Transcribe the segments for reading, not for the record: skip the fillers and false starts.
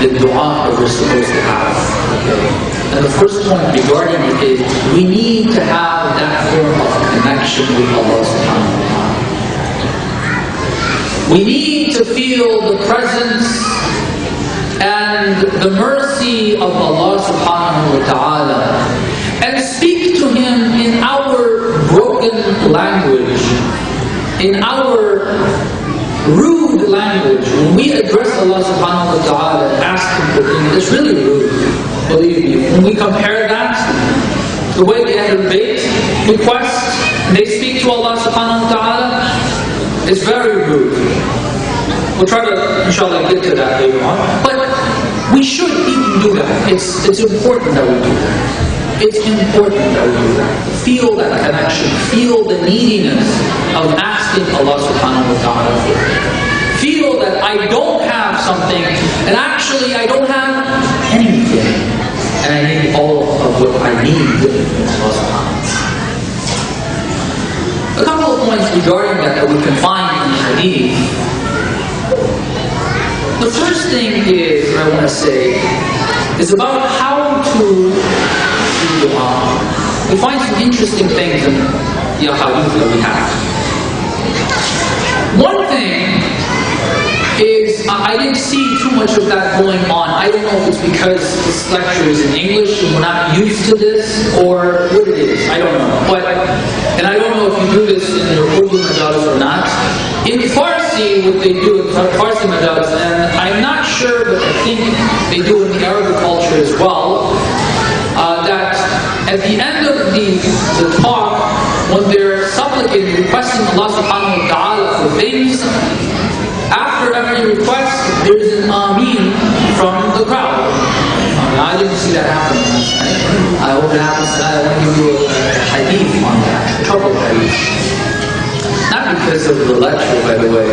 the dua that we're supposed to have. Okay? And the first point regarding it is we need to have that form of connection with Allah subhanahu wa ta'ala. We need to feel the presence and the mercy of Allah subhanahu wa ta'ala and speak to Him in our broken language, in our rude language. When we address Allah subhanahu wa ta'ala and ask Him for things, it's really rude, believe me. When we compare that to the way the Ahlul Bayt request, they speak to Allah subhanahu wa ta'ala, it's very rude. We'll try to, inshallah, get to that later on. But we should even do that. It's important that we do that. It's important that we do that. Feel that connection. Feel the neediness of asking Allah subhanahu wa ta'ala for it. Feel that I don't have something, and actually I don't have anything. And I need all of what I need from Allah subhanahu wa ta'ala. A couple of points regarding that we can find in the hadith. The first thing I want to say is about how to do dua. We find some interesting things in the hadith that we have. One thing is, I didn't see too much of that going on. I don't know if it's because this lecture is in English and we're not used to this, or what it is. I don't know. And I don't know if you do this in your Urdu majalis or not. In Farsi, what they do in Farsi majalis, and I'm not sure, but I think they do in the Arabic culture as well, that at the end of the talk, when they're supplicating, requesting Allah subhanahu wa ta'ala for things, after every request, there's an ameen from the crowd. I didn't see that happen last night. I hope it happens tonight. I want to give you a hadith on that, a couple of hadith. Not because of the lecture, by the way.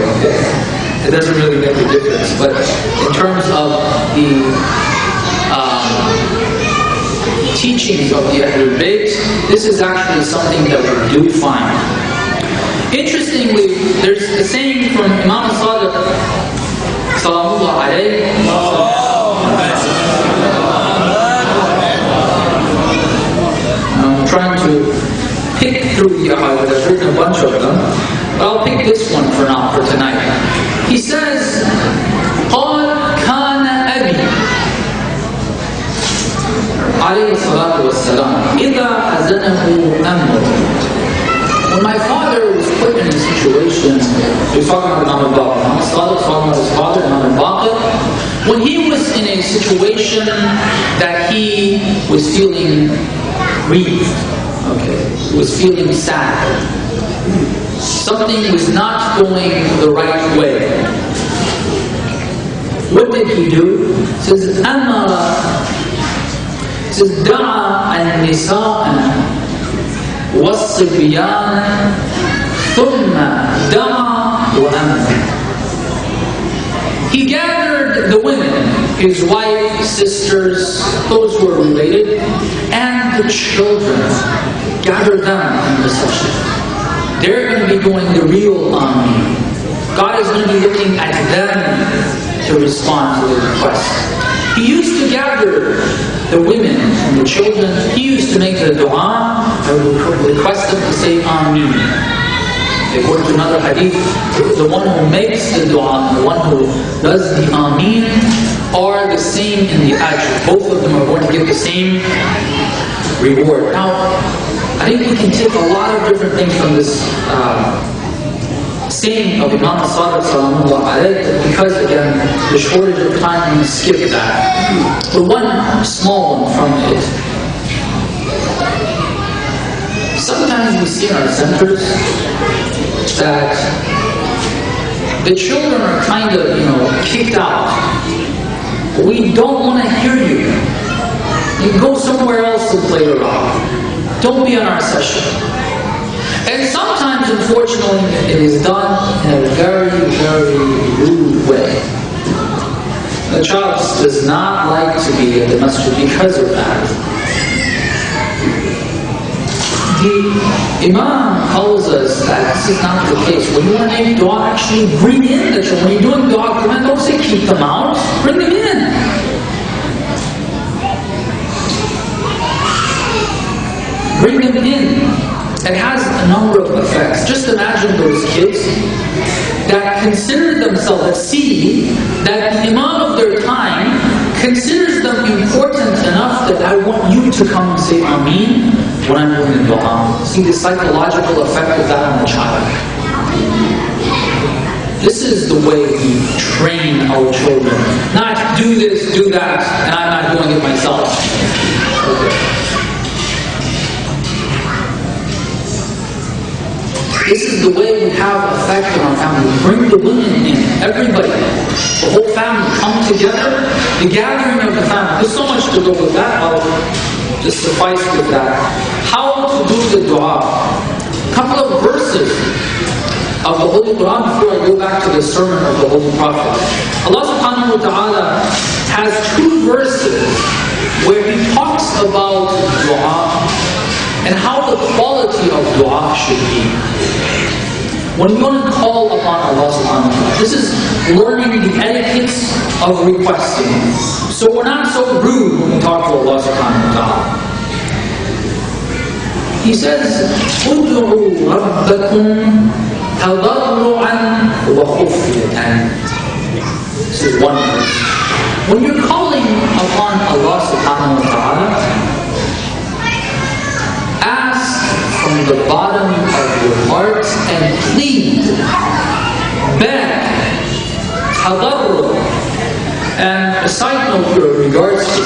It doesn't really make a difference. But in terms of the teachings of the Ahlul Bayt, this is actually something that we do find. Interestingly, there's a saying from Imam Sadiq, Salamullah alayhi. I'm trying to pick through the ahadith. I've written a bunch of them, but I'll pick this one for now, for tonight. He says, قال كان أبي عليه الصلاة والسلام إذا أذنه أمر. When my father was put in a situation, he was talking about Imam al-Baqir, talking about his father, Imam al-Baqir, when he was in a situation that he was feeling grieved, he was feeling sad, something was not going the right way. What did he do? He says, دعا النساء والصبيان ثم دعا وأمر. He gathered the women, his wife, sisters, those who were related, and the children. Gathered them in the session. They're going to be doing the real Ameen. God is going to be looking at them to respond to the request. He used to gather the women and the children. He used to make the dua and request them to say Ameen. According to another hadith, the one who makes the dua and the one who does the Ameen are the same in the ajr. Both of them are going to get the same reward. Now, I think we can take a lot of different things from this saying of Imam Sadiq Salamullah alayhi, because again, the shortage of time, I'm going to skip that. But one small one from it. Sometimes we see in our centers that the children are kind of, kicked out. We don't want to hear you. You go somewhere else to play around. Don't be in our session. And sometimes, unfortunately, it is done in a very, very rude way. The child does not like to be at the masjid because of that. The Imam tells us that this is not the case. When you want to make dua, actually bring in the children. When you're doing dua, don't say keep them out. Bring them in. bring them in. It has a number of effects. Just imagine those kids that consider themselves, that see that the Imam of their time considers them important enough that I want you to come and say Ameen when I'm doing the dua. See the psychological effect of that on the child. This is the way we train our children. Not do this, do that, and I'm not doing it myself. This is the way we have effect on our family. We bring the women in, everybody, the whole family come together, the gathering of the family. There's so much to go with that. I'll just suffice with that. How to do the dua. A couple of verses of the Holy Quran before I go back to the sermon of the Holy Prophet. Allah subhanahu wa ta'ala has two verses where He talks about dua and how the quality of dua should be. When you want to call upon Allah subhanahu wa ta'ala, this is learning the etiquettes of requesting. So we're not so rude when we talk to Allah subhanahu wa ta'ala. He says, "Ud'u rabbakum tadarru'an wa khufyatan." This is one verse. When you're calling upon Allah subhanahu wa ta'ala, ask from the bottom of your heart and plead, beg, tadarru'. And a side note here in regards to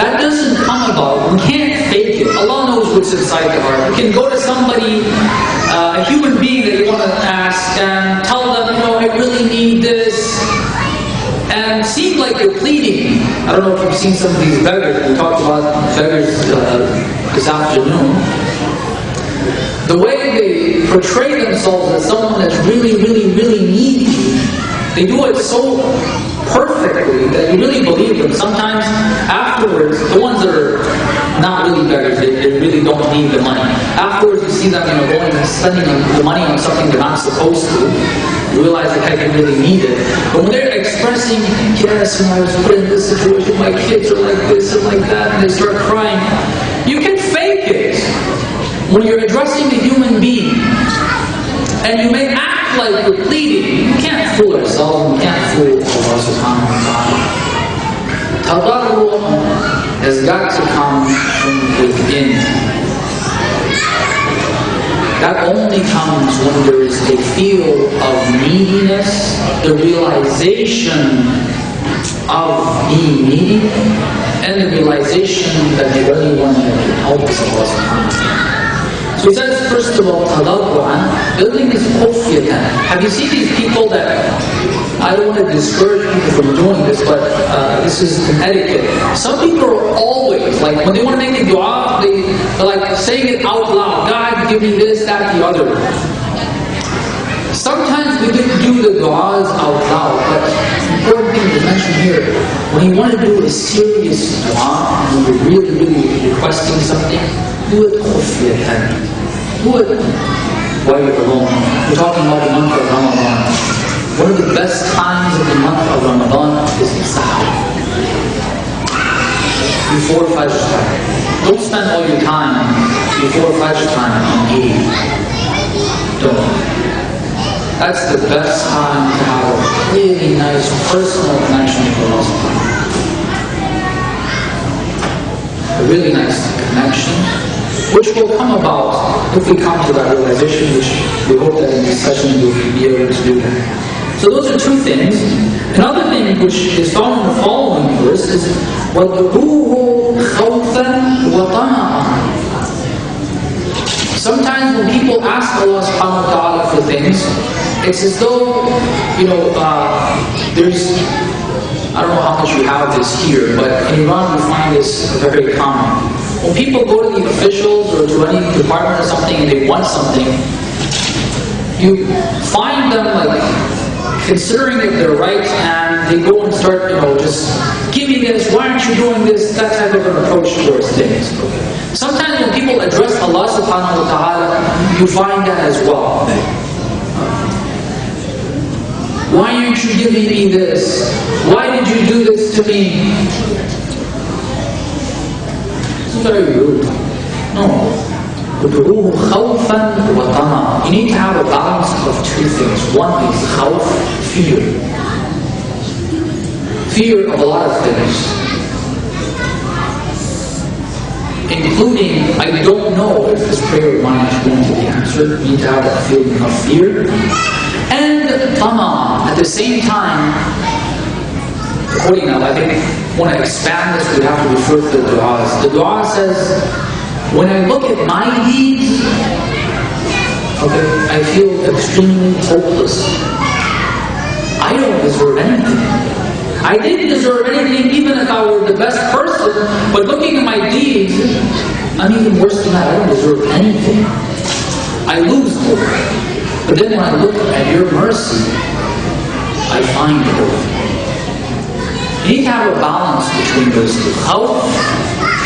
that doesn't come about, we can't fake it. Allah knows what's inside the heart. You can go to somebody, a human being that you want to ask, and tell them, I really need this, and seem like you're pleading. I don't know if you've seen some of these beggars. We talked about beggars this afternoon. The way they portray themselves as someone that's really, really, really needy, they do it so perfectly that you really believe them. Sometimes afterwards, the ones that are not really beggars, they really don't need the money. Afterwards, you see them going and spending the money on something they're not supposed to. You realize that they really need it. But when they're expressing, yes, I was put in this situation, my kids are like this and like that, and they start crying, you can fake it. When you're addressing a human being, and you may act like you're pleading, you can't fool yourself, you can't fool Allah subhanahu wa ta'ala. Tadarru' has got to come from within. That only comes when there is a feel of neediness, the realization of being needy, and the realization that the only one that can help is Allah subhanahu wa ta'ala. So he says, first of all, tadarru'an, building is khufyatan. Have you seen these people that, I don't want to discourage people from doing this, but this is an etiquette. Some people are always, like when they want to make a dua, they're like saying it out loud. God, give me this, that, the other. Sometimes we can do the du'as out loud, but the important thing to mention here, when you want to do a serious dua, when you're really, really requesting something, do it khufyatan. Do it while you're alone. We're talking about the month of Ramadan. One of the best times of the month of Ramadan is the sahur. Before Fajr time. Don't spend all your time before Fajr time on eating. Don't. That's the best time to have a really nice personal connection with Allah subhanahu wa ta'ala. A really nice connection, which will come about if we come to that realization, which we hope that in this session we'll be able to do that. So those are two things. Another thing which is found in the following verse is وَادْعُوهُ خَوْفًا وَطَمَعًا. Sometimes when people ask Allah subhanahu wa ta'ala for things, it's as though, there's, I don't know how much we have this here, but in Iran we find this very common. When people go to the officials or to any department or something and they want something, you find them like considering if they're right, and they go and start, just give me this, why aren't you doing this, that type of an approach towards things. Sometimes when people address Allah subhanahu wa ta'ala, you find that as well. Why aren't you giving me this? Why did you do this to me? It's very rude. No. ادعوه خوفا وطمعا. You need to have a balance of two things. One is khawf, fear. Fear of a lot of things, including, I don't know if this prayer of mine is going to be answered. You need to have that feeling of fear. And tama, at the same time, according now, I think, when I expand this, we have to refer to the du'as. The du'a says, when I look at my deeds, okay, I feel extremely hopeless. I don't deserve anything. I didn't deserve anything even if I were the best person, but looking at my deeds, I'm even worse than that. I don't deserve anything. I lose hope. But then when I look at your mercy, I find hope. You need to have a balance between those two, khawf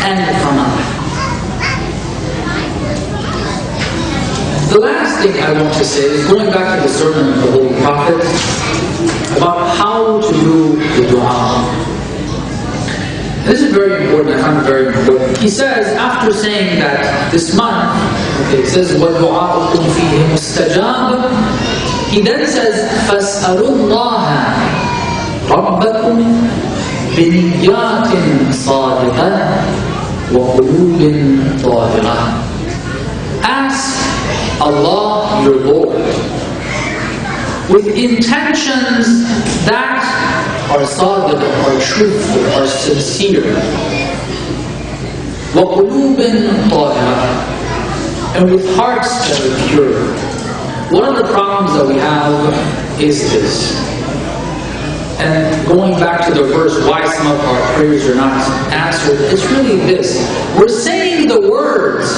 and tama. The last thing I want to say is going back to the sermon of the Holy Prophet about how to do the dua. This is very important. I find it very important. He says, after saying that this month, okay, it says, وَدُعَاءُكُمْ فِيهِ مُسْتَجَابٌ. He then says, فَاسْأَلُوا اللَّهَ رَبَّكُمْ بِنِيَّاتٍ صَادِقَةٍ وَقُلُوبٍ طَاهِرَةٍ. Ask Allah, your Lord, with intentions that are sadiq, are truthful, are sincere. وَقُلُوبٍ طَاهِرَةٍ. And with hearts that are pure. One of the problems that we have is this. And going back to the verse, why some of our prayers are not answered, it's really this. We're saying the words.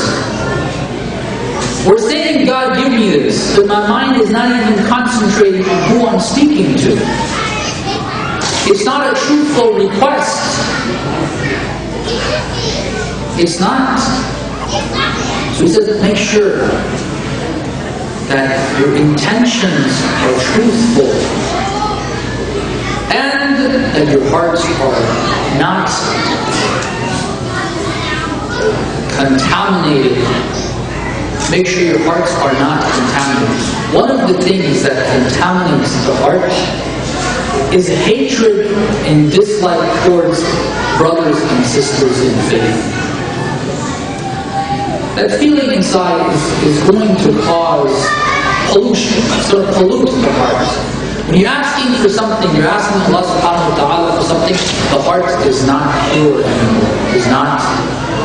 We're saying, God, give me this, but my mind is not even concentrating on who I'm speaking to. It's not a truthful request. It's not. So he says, make sure that your intentions are truthful and that your hearts are not contaminated. Make sure your hearts are not contaminated. One of the things that contaminates the heart is hatred and dislike towards brothers and sisters in faith. That feeling inside is going to cause pollution. It's going to pollute the heart. When you're asking for something, you're asking Allah subhanahu wa ta'ala for something, the heart is not pure anymore. Is not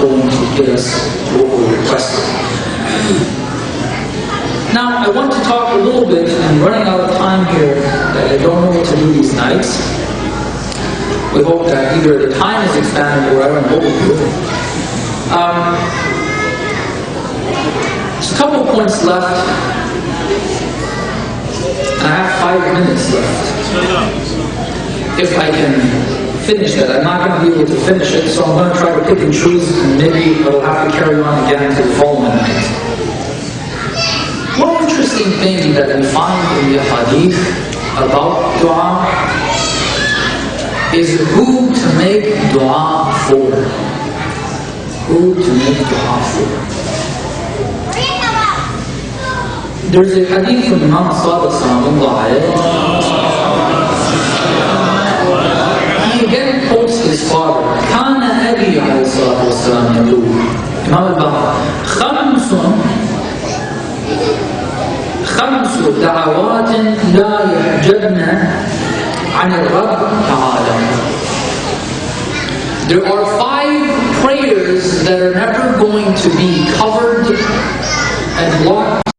going to get us what we're requesting. Now, I want to talk a little bit, I'm running out of time here, that I don't know what to do these nights. We hope that either the time is expanded or I don't know what we'll do. There's a couple points left. I have 5 minutes left. If I can finish that. I'm not going to be able to finish it, so I'm going to try to pick and choose, and maybe I'll have to carry on again to the following night. One interesting thing that we find in the hadith about dua is who to make dua for. Who to make dua for. There's a hadith from Imam Sadiq sallallahu alayhi. He again quotes his father. كان أبي عليه الصلاة والسلام يقول إمام البخاري خمس دعوات لا يحجبن عن الرب تعالى. There are 5 prayers that are never going to be covered and blocked